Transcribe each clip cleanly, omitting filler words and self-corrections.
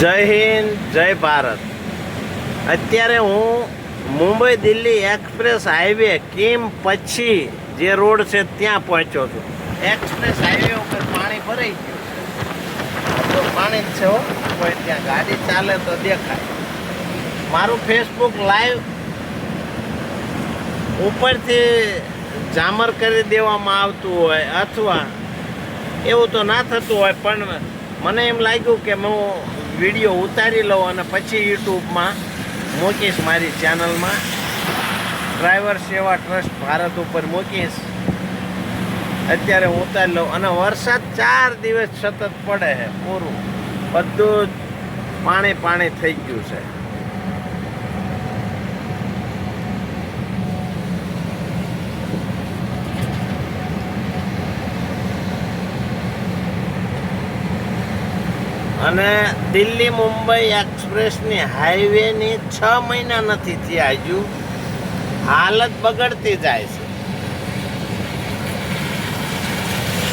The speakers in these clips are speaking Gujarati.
જય હિન્દ, જય ભારત. અત્યારે હું Mumbai Delhi express highway Kim પછી જે રોડ છે ત્યાં પહોંચ્યો છું. એક્સપ્રેસ હાઈવે ઉપર પાણી ભરાઈ ગયું છે, તો પાણી જ છે હો. કોઈ ત્યાં ગાડી ચાલે તો દેખાય. મારું ફેસબુક લાઈવ ઉપરથી જામર કરી દેવામાં આવતું હોય અથવા એવું તો ના થતું હોય, પણ મને એમ લાગ્યું કે હું વિડીયો ઉતારી લઉં અને પછી યુટ્યુબમાં મૂકીશ, મારી ચેનલમાં ડ્રાઈવર સેવા ટ્રસ્ટ ભારત ઉપર મૂકીશ. અત્યારે ઉતારી લઉં. અને વરસાદ 4 દિવસ સતત પડે છે, પૂરું બધું જ પાણી થઈ ગયું છે. અને દિલ્હી મુંબઈ એક્સપ્રેસની હાઈવેની 6 મહિના નથી થયા હજુ, હાલત બગડતી જાય છે.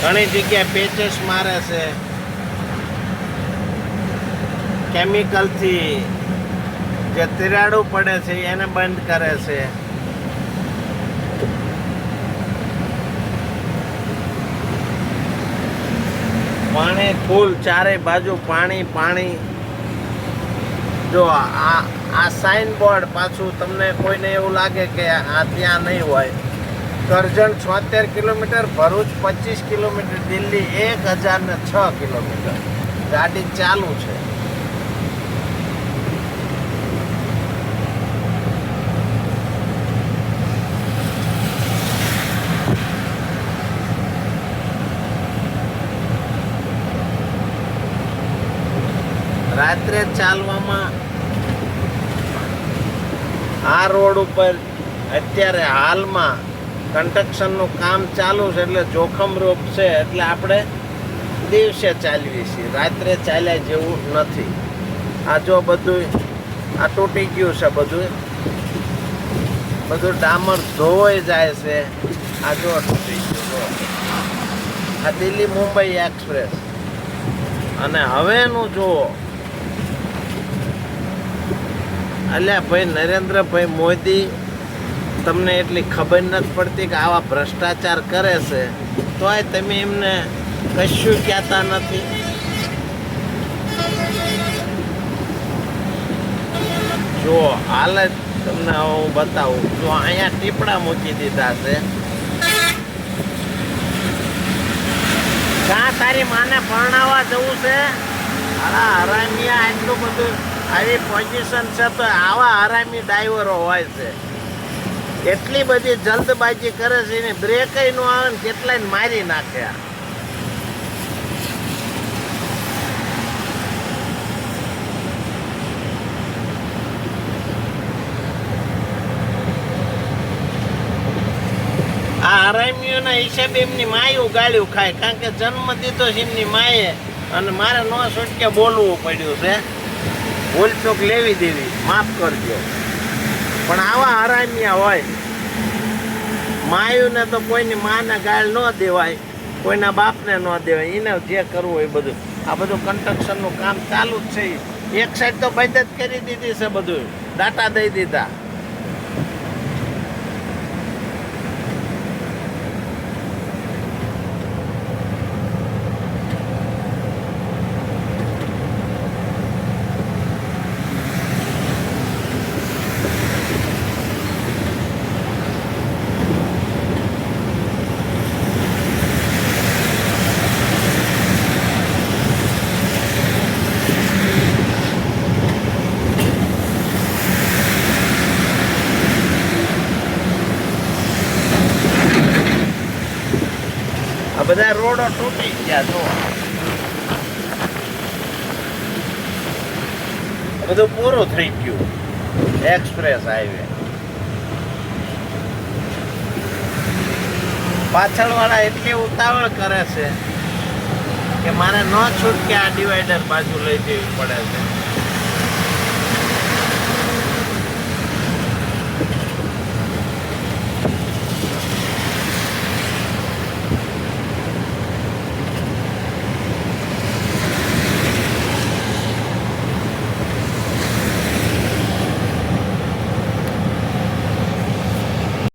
ઘણી જગ્યાએ પેચેસ મારે છે, કેમિકલથી જે તિરાડો પડે છે એને બંધ કરે છે. પાણી ફૂલ, ચારે બાજુ પાણી. જો આ સાઇન બોર્ડ પાછું તમને કોઈને એવું લાગે કે આ ત્યાં નહીં હોય. Karjan 76 kilometre, Bharuch 25 kilometre, Delhi 1006 kilometre. ગાડી ચાલુ છે. રાત્રે ચાલવામાં આ રોડ ઉપર અત્યારે હાલમાં કન્સ્ટ્રક્શનનું કામ ચાલુ છે, એટલે જોખમરૂપ છે. એટલે આપણે દિવસે ચાલવી છીએ, રાત્રે ચાલ્યા જેવું નથી. આ જો બધું આ તૂટી ગયું છે, બધું ડામર ધોવાઈ જાય છે. આ જો તૂટી ગયું. આ દિલ્હી મુંબઈ એક્સપ્રેસ. અને હવેનું જુઓ, અલ્યા ભાઈ નરેન્દ્રભાઈ મોદી, તમને એટલી ખબર નથી પડતી કે આવા ભ્રષ્ટાચાર કરે છે, તોય તમે એમને કશું કહેતા નથી. જો હાલત તમને હું બતાવું. જો અહીંયા ટીપડા મૂકી દીધા છે. ક્યાં તારી માને પરણાવવા જવું છે? હરામિયા એટલું બધું આવી પોઝિશન છે, તો આવા હરામી ડ્રાઈવરો હોય છે. એટલી બધી જલ્દબાજી કરે છે, એને બ્રેક ન આવે ને કેટલાય મારી નાખ્યા. આ હરામીઓના હિસાબે એમની માયું ગાળ્યું ખાય, કારણ કે જન્મ દીધો છે એમની માએ, અને મારે નો છૂટકે બોલવું પડ્યું છે. ભૂલચૂક લેવી દેવી, માફ કરજો. પણ આવા હરામિયા હોય. માયુને તો કોઈની માને ગાળ ન દેવાય, કોઈના બાપને ન દેવાય. એને જે કરવું એ બધું. આ બધું કન્સ્ટ્રક્શનનું કામ ચાલુ જ છે. એક સાઈડ તો બંધ જ કરી દીધી છે, બધું ડાટા દઈ દીધા. આ બધા રોડો તૂટી ગયા. જો બધું પૂરું થઈ ગયું. એક્સપ્રેસ હાઈવે પાછળવાળા એટલી ઉતાવળ કરે છે કે મારે ન છૂટકે આ ડિવાઈડર બાજુ લઈ જવી પડે છે.